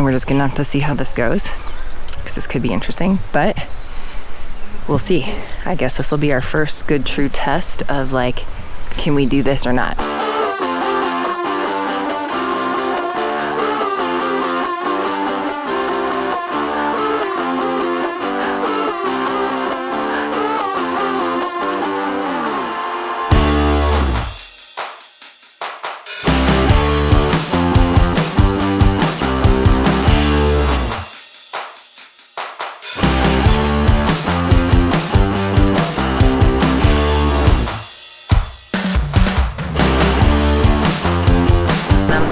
And we're just gonna have to see how this goes, because this could be interesting, but we'll see. I guess this will be our first good true test of like, can we do this or not?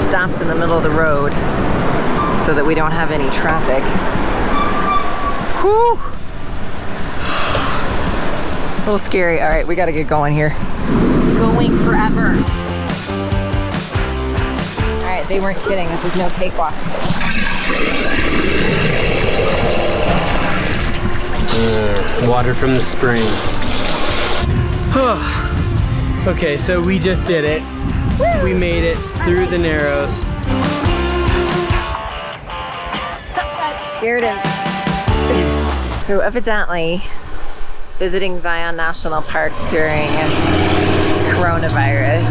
Stopped in the middle of the road so that we don't have any traffic. Whew! A little scary. All right, we gotta get going here. It's going forever. All right, they weren't kidding. This is no cakewalk. Water from the spring. Okay, so we just did it. We made it through the Narrows. That scared him. So evidently, visiting Zion National Park during coronavirus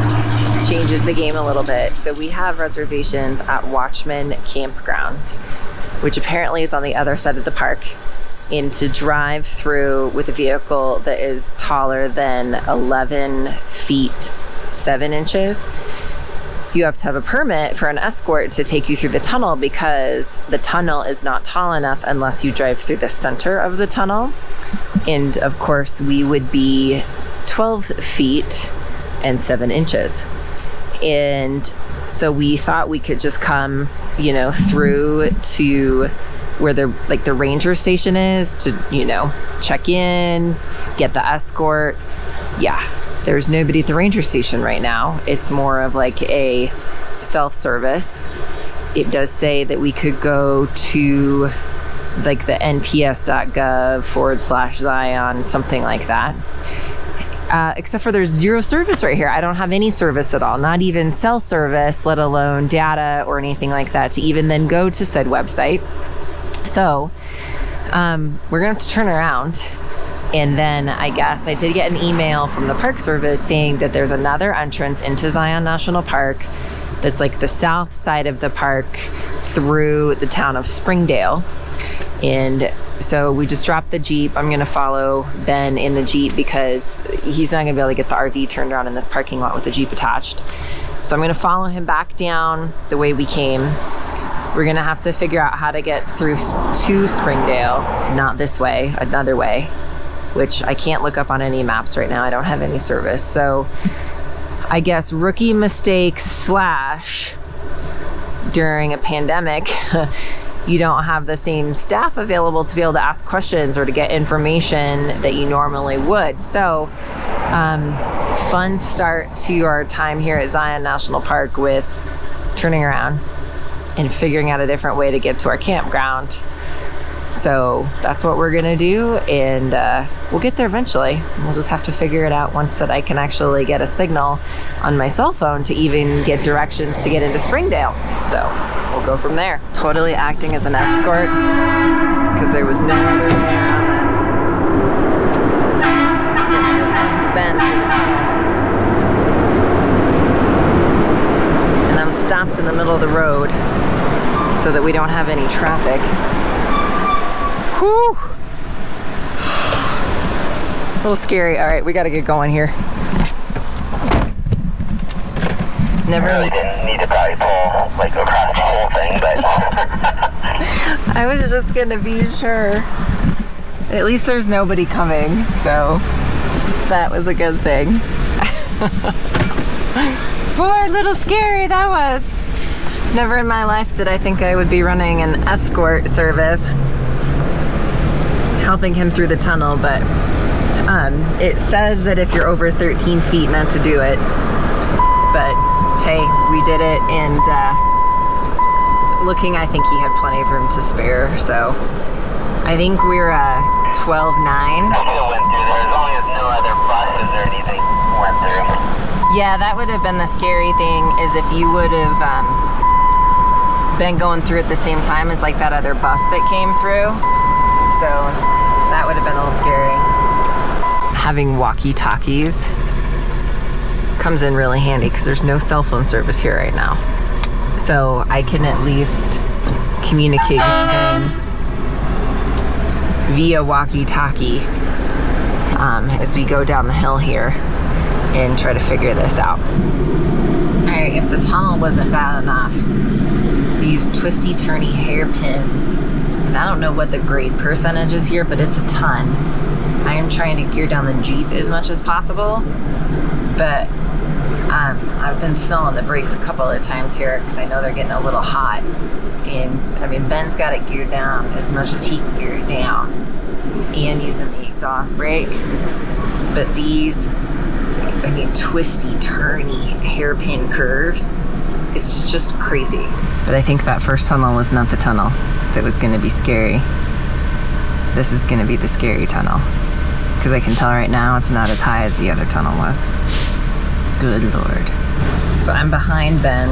changes the game a little bit. So we have reservations at Watchman Campground, which apparently is on the other side of the park. And to drive through with a vehicle that is taller than 11 feet 7 inches, you have to have a permit for an escort to take you through the tunnel, because the tunnel is not tall enough unless you drive through the center of the tunnel. And of course we would be 12 feet and 7 inches. And so we thought we could just come, you know, through to where the ranger station is to, you know, check in, get the escort. Yeah. There's nobody at the ranger station right now. It's more of like a self-service. It does say that we could go to like the nps.gov/Zion, something like that. Except for there's zero service right here. I don't have any service at all, not even cell service, let alone data or anything like that to even then go to said website. So we're gonna have to turn around. And then I guess I did get an email from the Park Service saying that there's another entrance into Zion National Park that's like the south side of the park through the town of Springdale. And so we just dropped the Jeep. I'm gonna follow Ben in the Jeep because he's not gonna be able to get the RV turned around in this parking lot with the Jeep attached. So I'm gonna follow him back down the way we came. We're gonna have to figure out how to get through to Springdale, not this way, another way, which I can't look up on any maps right now. I don't have any service. So I guess rookie mistake / during a pandemic, you don't have the same staff available to be able to ask questions or to get information that you normally would. So fun start to our time here at Zion National Park with turning around and figuring out a different way to get to our campground. So that's what we're gonna do, and we'll get there eventually. We'll just have to figure it out once that I can actually get a signal on my cell phone to even get directions to get into Springdale. So we'll go from there. Totally acting as an escort because there was no other way around this. Here comes Ben through the tunnel. And I'm stopped in the middle of the road so that we don't have any traffic. Whew! A little scary. All right, we gotta get going here. Never really didn't need to probably pull like across the whole thing, but I was just gonna be sure. At least there's nobody coming, so that was a good thing. Boy, a little scary that was. Never in my life did I think I would be running an escort service, helping him through the tunnel, but it says that if you're over 13 feet not to do it. But hey, we did it, and looking, I think he had plenty of room to spare, so I think we're 12-9. I could have went through there as long as no other buses or anything went through. Yeah, that would have been the scary thing, is if you would have Ben going through at the same time as like that other bus that came through. So that would have been a little scary. Having walkie-talkies comes in really handy because there's no cell phone service here right now. So I can at least communicate with Ben via walkie-talkie as we go down the hill here and try to figure this out. Alright, if the tunnel wasn't bad enough, these twisty turny hairpins, and I don't know what the grade percentage is here, but it's a ton. I am trying to gear down the Jeep as much as possible, but I've been smelling the brakes a couple of times here because I know they're getting a little hot. And I mean, Ben's got it geared down as much as he can gear it down and using the exhaust brake. But these, I mean, twisty, turny hairpin curves, it's just crazy. But I think that first tunnel was not the tunnel that was going to be scary. This is going to be the scary tunnel because I can tell right now it's not as high as the other tunnel was. Good Lord. So I'm behind Ben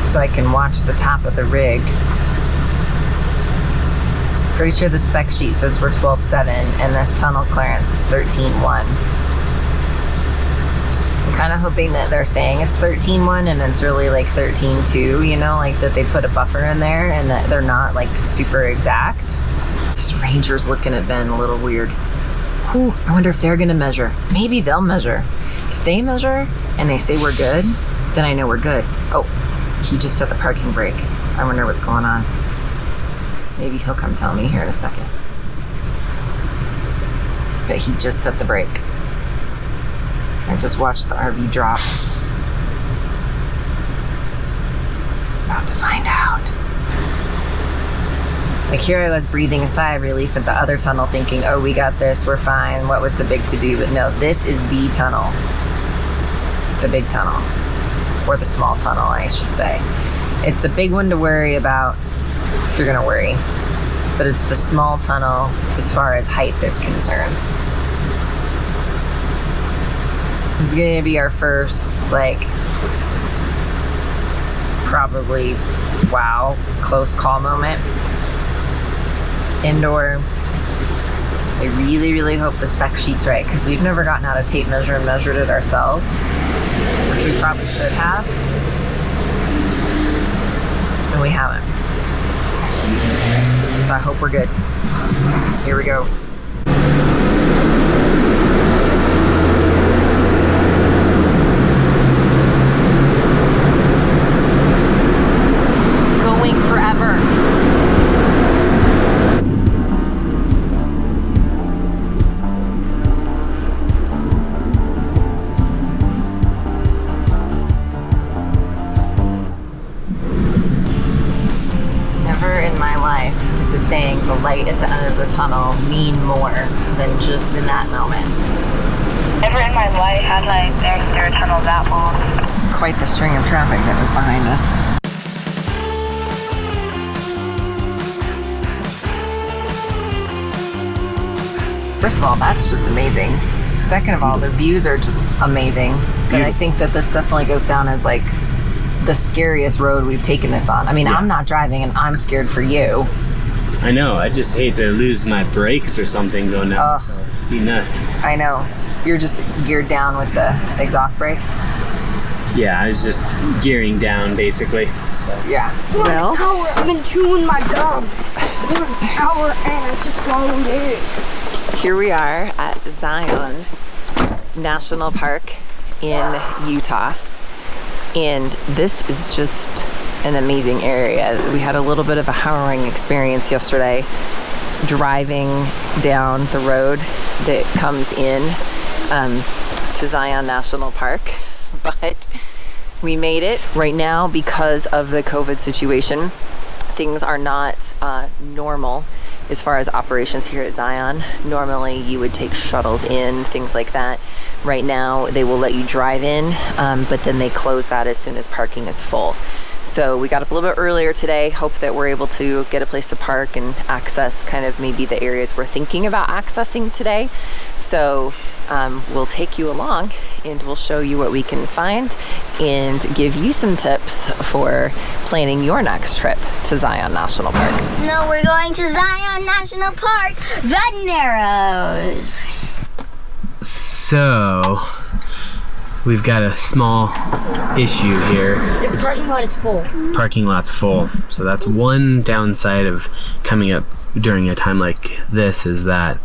so I can watch the top of the rig. Pretty sure the spec sheet says we're 12.7 and this tunnel clearance is 13.1. I'm kind of hoping that they're saying it's 13.1 and it's really like 13.2, you know, like that they put a buffer in there and that they're not like super exact. This ranger's looking at Ben a little weird. Ooh, I wonder if they're gonna measure. Maybe they'll measure. If they measure and they say we're good, then I know we're good. Oh, he just set the parking brake. I wonder what's going on. Maybe he'll come tell me here in a second. But he just set the brake. I just watched the RV drop. About to find out. Like here I was breathing a sigh of relief at the other tunnel thinking, oh, we got this, we're fine, what was the big to-do? But no, this is the tunnel. The big tunnel. Or the small tunnel, I should say. It's the big one to worry about if you're gonna worry. But it's the small tunnel as far as height is concerned. This is gonna be our first, like, probably, wow, close call moment. Indoor. I really, really hope the spec sheet's right because we've never gotten out a tape measure and measured it ourselves, which we probably should have, and we haven't. So I hope we're good. Here we go. It's going forever. Saying the light at the end of the tunnel mean more than just in that moment. Never in my life had like their tunnel that long. Quite the string of traffic that was behind us. First of all, that's just amazing. Second of all, the views are just amazing. But I think that this definitely goes down as like the scariest road we've taken this on. I mean, I'm not driving and I'm scared for you. I know, I just hate to lose my brakes or something going down, so it'd be nuts. I know. You're just geared down with the exhaust brake? Yeah, I was just gearing down basically. So. Yeah. Well, I've been chewing my gum. 1 hour and I just swallowed it. Here we are at Zion National Park in Utah. And this is just an amazing area. We had a little bit of a harrowing experience yesterday driving down the road that comes in to Zion National Park, but we made it. Right now, because of the COVID situation, things are not normal as far as operations here at Zion. Normally you would take shuttles in, things like that. Right now they will let you drive in, but then they close that as soon as parking is full. So we got up a little bit earlier today, hope that we're able to get a place to park and access kind of maybe the areas we're thinking about accessing today. So we'll take you along and we'll show you what we can find and give you some tips for planning your next trip to Zion National Park. No, we're going to Zion National Park, the Narrows. So, we've got a small issue here. The parking lot is full. Parking lot's full. So that's one downside of coming up during a time like this, is that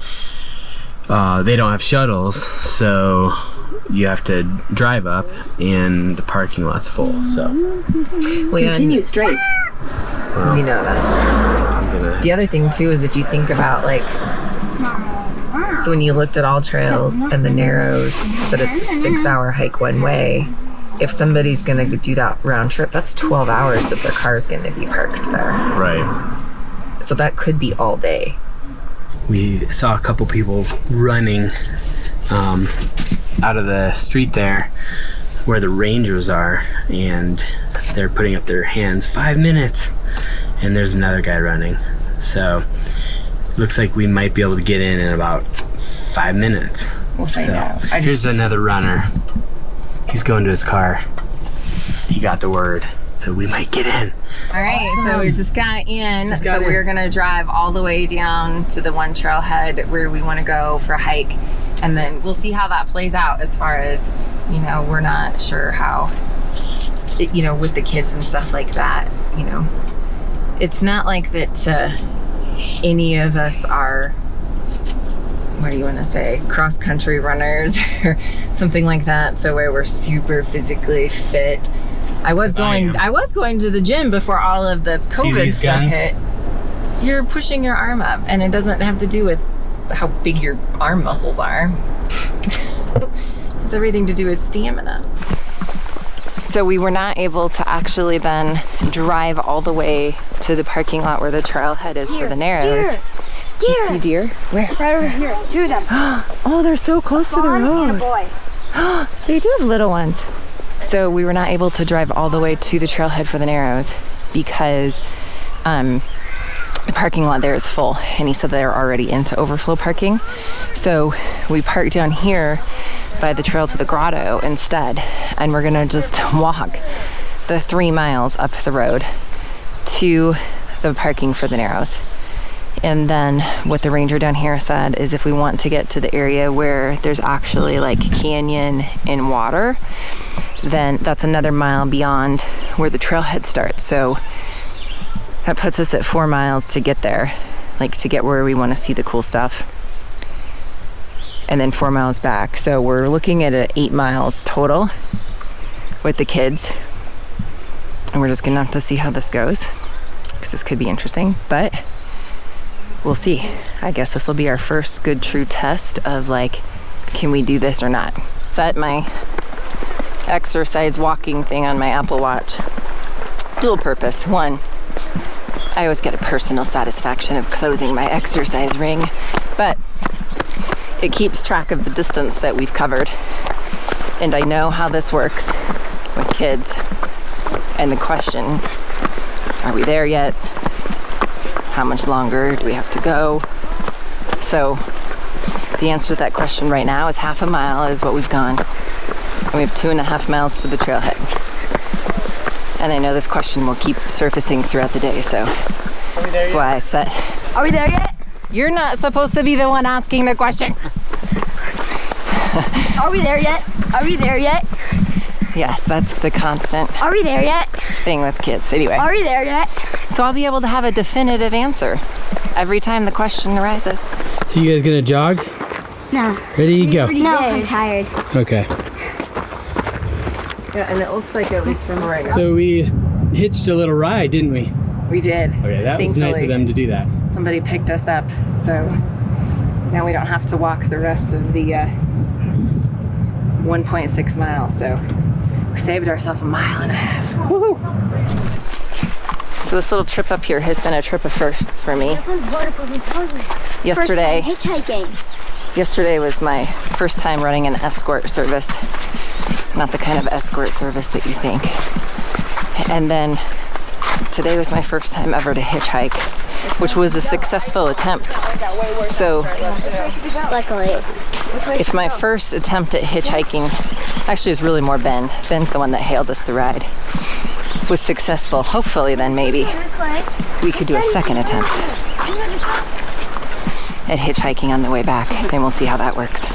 they don't have shuttles, so you have to drive up and the parking lot's full. So Continue straight. We know that. The other thing too is if you think about like, so when you looked at All Trails and the Narrows, that it's a 6-hour hike one way. If somebody's gonna do that round trip, that's 12 hours that their car is gonna be parked there. right. So that could be all day. We saw a couple people running out of the street there where the rangers are, and they're putting up their hands, 5 minutes, and there's another guy running. So looks like we might be able to get in about 5 minutes. We'll find out. Here's another runner. He's going to his car. He got the word, so we might get in. All right, so we just got in. in. We're gonna drive all the way down to the one trailhead where we want to go for a hike, and then we'll see how that plays out. As far as, you know, we're not sure how, you know, with the kids and stuff like that. You know, it's not like that any of us are, what do you want to say, cross country runners or something like that. So where we're super physically fit. I was going to the gym before all of this COVID stuff hit. You're pushing your arm up, and it doesn't have to do with how big your arm muscles are. It's everything to do with stamina. So we were not able to actually then drive all the way to the parking lot where the trailhead is for the Narrows. You see deer? Where? Right over here. 2 of them. Oh, they're so close to the Fawn and a road. boy. They do have little ones. So we were not able to drive all the way to the trailhead for the Narrows because the parking lot there is full, and he said they're already into overflow parking. So we parked down here by the trail to the grotto instead, and we're gonna just walk the 3 miles up the road to the parking for the Narrows. And then what the ranger down here said is if we want to get to the area where there's actually like canyon and water, then that's another mile beyond where the trailhead starts. So that puts us at 4 miles to get there, like to get where we want to see the cool stuff. And then 4 miles back. So we're looking at 8 miles total with the kids. And we're just gonna have to see how this goes, because this could be interesting, but we'll see. I guess this will be our first good true test of like, can we do this or not? Set my exercise walking thing on my Apple Watch. Dual purpose. One, I always get a personal satisfaction of closing my exercise ring, but it keeps track of the distance that we've covered. And I know how this works with kids. And the question, are we there yet? How much longer do we have to go? So the answer to that question right now is 1/2 mile is what we've gone. And we have 2.5 miles to the trailhead. And I know this question will keep surfacing throughout the day, so that's why I said, Are we there yet? you're not supposed to be the one asking the question. Are we there yet? Are we there yet? Yes, that's the constant Are we there yet? thing with kids. Anyway, Are we there yet? so I'll be able to have a definitive answer every time the question arises. So you guys gonna jog? No. Ready to go? No, I'm tired. Okay. Yeah, and it looks like at least from right now. So we hitched a little ride, didn't we? We did. Okay, that was nice of them to do that. Somebody picked us up, so now we don't have to walk the rest of the 1.6 miles. So we saved ourselves 1.5 miles. Woo-hoo. So this little trip up here has been a trip of firsts for me. Yesterday was my first time running an escort service. Not the kind of escort service that you think. And then today was my first time ever to hitchhike, which was a successful attempt. So Luckily. If my first attempt at hitchhiking, actually it's really more Ben. Ben's the one that hailed us the ride, was successful, hopefully then maybe we could do a second attempt at hitchhiking on the way back. Then we'll see how that works.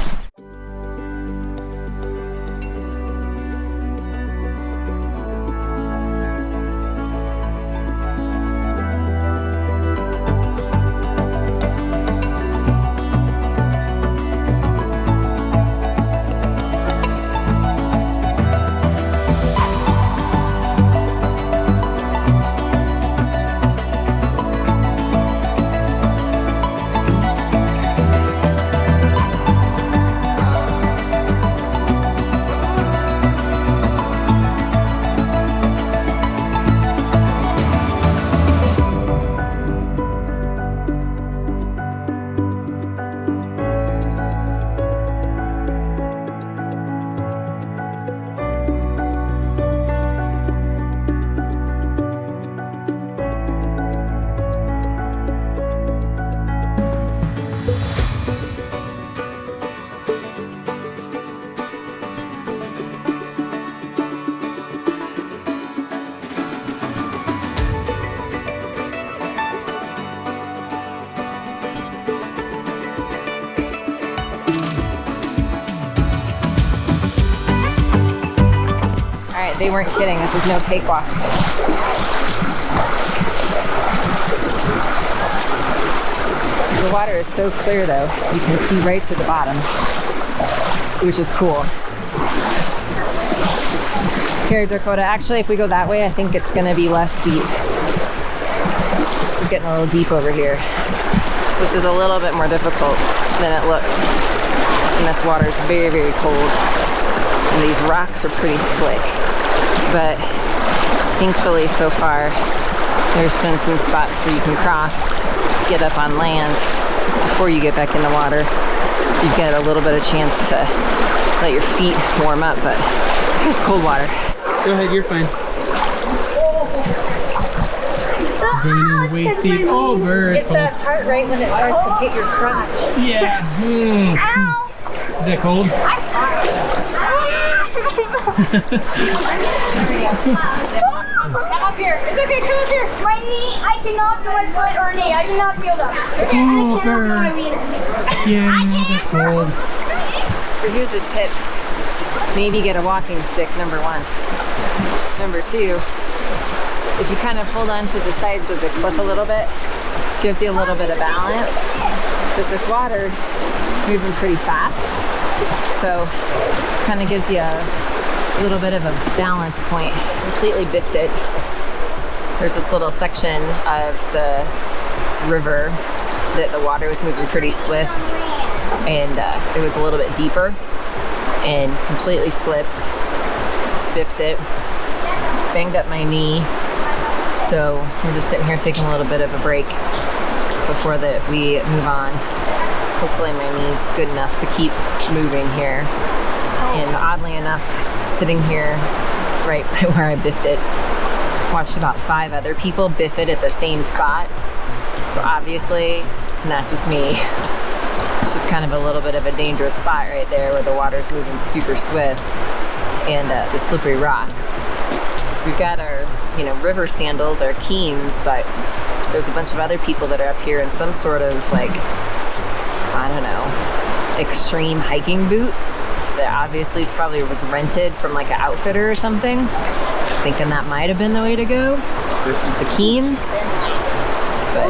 They weren't kidding, this is no cakewalk. The water is so clear though, you can see right to the bottom, which is cool. Here, Dakota, actually if we go that way, I think it's gonna be less deep. It's getting a little deep over here. So this is a little bit more difficult than it looks. And this water is very, very cold. And these rocks are pretty slick. But thankfully so far there's been some spots where you can cross, get up on land before you get back in the water, so you get a little bit of chance to let your feet warm up, but it's cold water. Go ahead, you're fine. Going in way steep. Oh, birds. It's that part right when it starts to hit your crotch. Yeah. Is that cold? Come up here. It's okay, come up here. My knee, I cannot feel my foot or knee. I cannot feel them. Oh, bird. Yeah, that's cold. So here's a tip. Maybe get a walking stick, number one. Number two, if you kind of hold on to the sides of the cliff a little bit, gives you a little bit of balance. Because this water is moving pretty fast. So kind of gives you a little bit of a balance point. Completely biffed it. There's this little section of the river that the water was moving pretty swift, and it was a little bit deeper, and completely slipped, biffed it, banged up my knee. So we're just sitting here taking a little bit of a break before we move on. Hopefully my knee's good enough to keep moving here. And oddly enough, sitting here right by where I biffed it, watched about 5 other people biff it at the same spot. So obviously it's not just me. It's just kind of a little bit of a dangerous spot right there where the water's moving super swift and the slippery rocks. We've got our, river sandals, our Keens, but there's a bunch of other people that are up here in some sort of extreme hiking boot that obviously probably was rented from like an outfitter or something. Thinking that might have been the way to go versus the Keens, but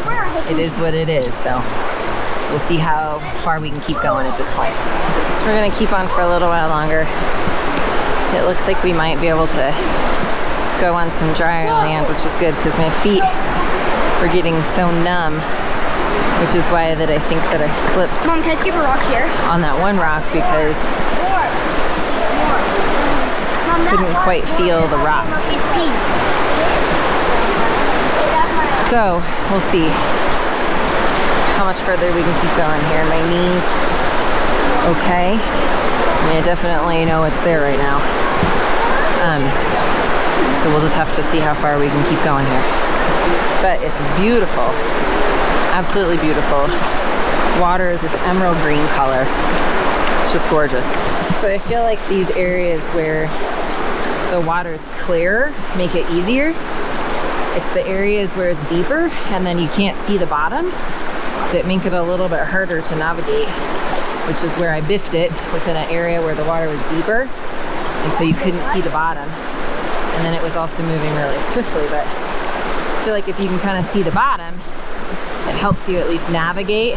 it is what it is. So we'll see how far we can keep going at this point. So we're gonna keep on for a little while longer. It looks like we might be able to go on some drier land, which is good because my feet were getting so numb, which is why that I think that I slipped. Mom, can I skip a rock here? On that one rock because couldn't quite feel the rocks. It's pink. So we'll see how much further we can keep going here. My knees okay. I definitely know it's there right now. So we'll just have to see how far we can keep going here. But this is beautiful. Absolutely beautiful. water is this emerald green color. It's just gorgeous. So I feel like these areas where the water is clearer make it easier. It's the areas where it's deeper and then you can't see the bottom that make it a little bit harder to navigate, which is where I biffed it, was in an area where the water was deeper, and so you couldn't see the bottom. And then it was also moving really swiftly, but I feel like if you can kind of see the bottom, it helps you at least navigate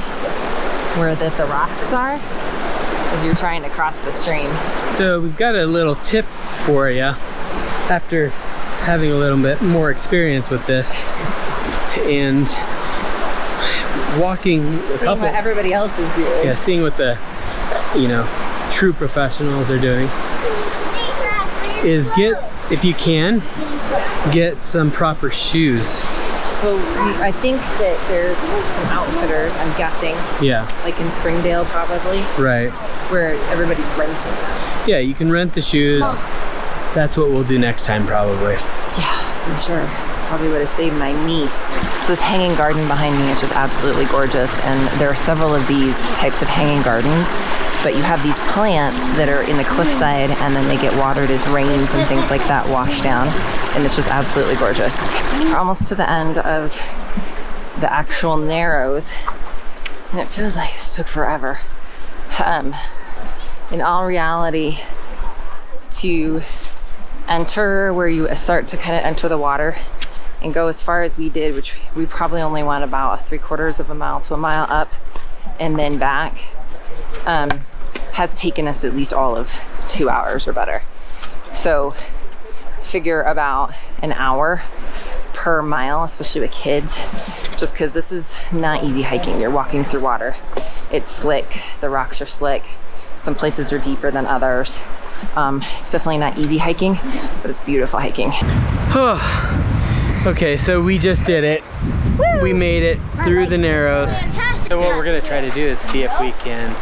where the rocks are as you're trying to cross the stream. So we've got a little tip for you after having a little bit more experience with this and walking a couple. What everybody else is doing. Yeah, seeing what the, you know, true professionals are doing is if you can, get some proper shoes. Well, I think that there's some outfitters, I'm guessing. Yeah. Like in Springdale probably. Right. Where everybody's renting them. Yeah, you can rent the shoes. That's what we'll do next time probably. Yeah, for sure. Probably would have saved my knee. So this hanging garden behind me is just absolutely gorgeous, and there are several of these types of hanging gardens, but you have these plants that are in the cliffside and then they get watered as rains and things like that wash down, and it's just absolutely gorgeous. We're almost to the end of the actual Narrows, and it feels like it took forever. In all reality, to enter where you start to kind of enter the water and go as far as we did, which we probably only went about 3/4 of a mile to a mile up and then back, has taken us at least all of 2 hours or better. So figure about an hour per mile, especially with kids, just because this is not easy hiking. You're walking through water. It's slick, the rocks are slick. Some places are deeper than others. It's definitely not easy hiking, but it's beautiful hiking. Okay, so we just did it. Woo! We made it through the Narrows. So what we're gonna try to do is see if we can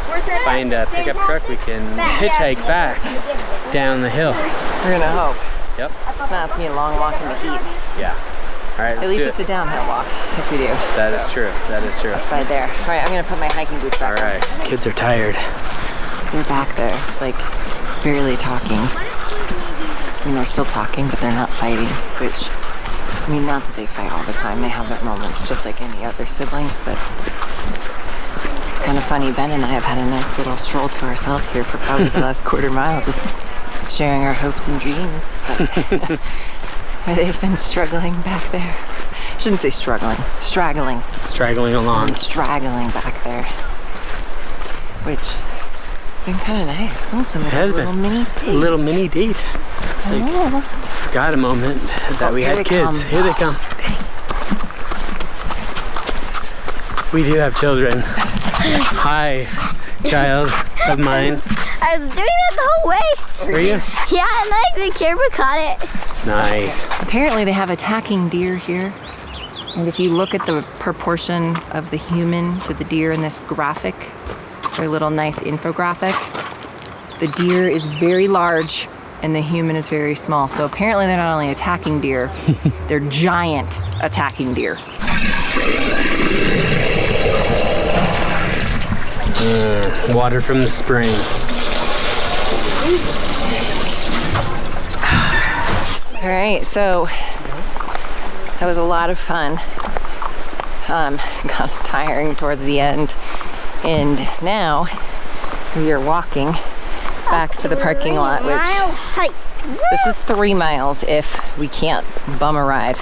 find a pickup truck we can hitchhike back down the hill. We're gonna hope. Yep. If not, it's gonna be a long walk in the heat. Yeah. All right, let's At least do it's a downhill walk if we do. That is true. That is true. Upside there. All right, I'm gonna put my hiking boots back on. All right. Kids are tired. They're back there, like barely talking. I mean, they're still talking, but they're not fighting, which, I mean, not that they fight all the time. They have their moments just like any other siblings, but it's kind of funny. Ben and I have had a nice little stroll to ourselves here for probably the last quarter mile, just sharing our hopes and dreams. But they've been struggling back there. I shouldn't say struggling, straggling. Straggling along. Straggling back there, which it's been kind of nice. It's almost been like a little mini date. A little mini date. It's like, almost. Forgot a moment that we had kids. Here they come. We do have children. Hi, child of mine. I was doing it the whole way. Were you? Yeah, and like the camera caught it. Nice. Apparently they have attacking deer here. And if you look at the proportion of the human to the deer in this graphic, their little nice infographic, the deer is very large and the human is very small. So apparently they're not only attacking deer, they're giant attacking deer. Water from the spring. All right, so that was a lot of fun. Got tiring towards the end. And now we are walking back to the parking lot, which this is 3 miles if we can't bum a ride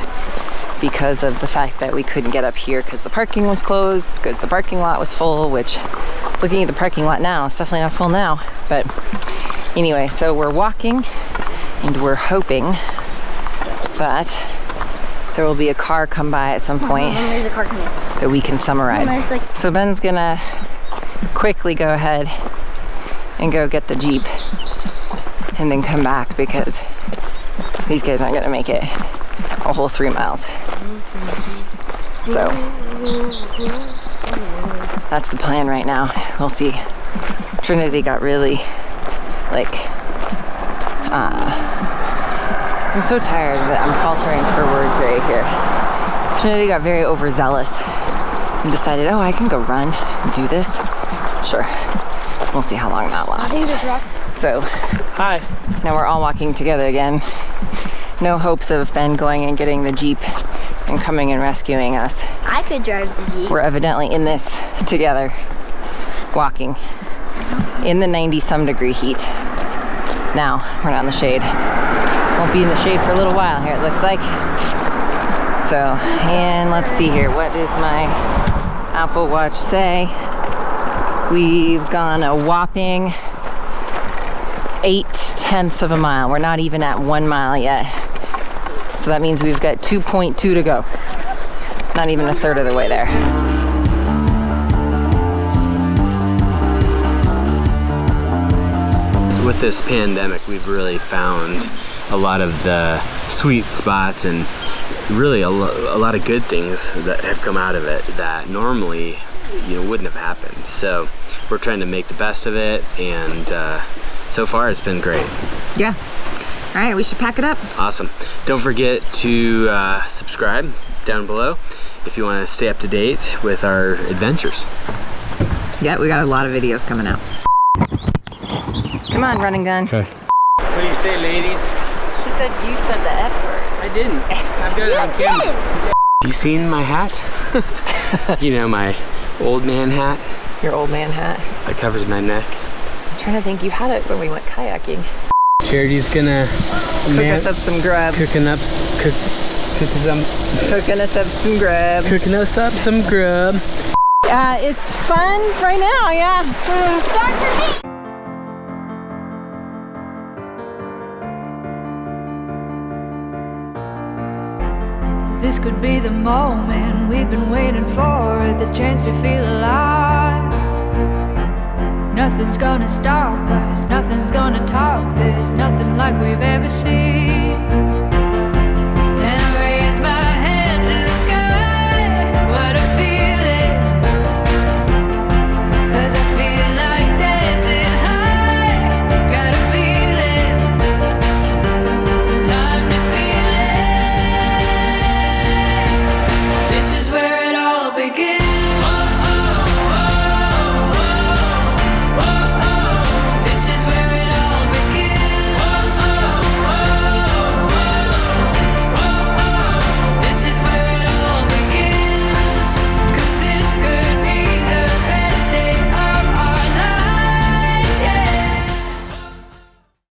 because of the fact that we couldn't get up here because the parking was closed, because the parking lot was full, which looking at the parking lot now, it's definitely not full now. But anyway, so we're walking and we're hoping that there will be a car come by at some point that we can summer ride. So Ben's gonna quickly go ahead and go get the Jeep and then come back because these guys aren't gonna make it a whole 3 miles. So that's the plan right now. We'll see. Trinity got really I'm so tired that I'm faltering for words right here. Trinity got very overzealous and decided, oh, I can go run and do this. Sure. We'll see how long that lasts. So, Hi. now we're all walking together again. No hopes of Ben going and getting the Jeep and coming and rescuing us. I could drive the Jeep. We're evidently in this together, walking in the 90-some degree heat. Now, we're not in the shade. Won't be in the shade for a little while here, it looks like. So, and let's see here. What does my Apple Watch say? We've gone a whopping 0.8 of a mile. We're not even at 1 mile yet. So that means we've got 2.2 to go. Not even a third of the way there. With this pandemic, we've really found a lot of the sweet spots and really a lot of good things that have come out of it that normally, wouldn't have happened. So we're trying to make the best of it, and so far it's been great. Yeah. All right, we should pack it up. Awesome. Don't forget to subscribe down below if you want to stay up to date with our adventures. Yeah, we got a lot of videos coming out. Come on, running gun. Okay. What do you say, ladies? She said you said the F word. I didn't. I've got it on camera. You seen my hat? My old man hat Your old man hat. that covers my neck. I'm trying to think, you had it when we went kayaking. Charity's gonna Cook us up some grub. cooking us up some grub. It's fun right now, yeah. Start for me. This could be the moment we've been waiting for, the chance to feel alive. Nothing's gonna stop us, nothing's gonna top this, nothing like we've ever seen.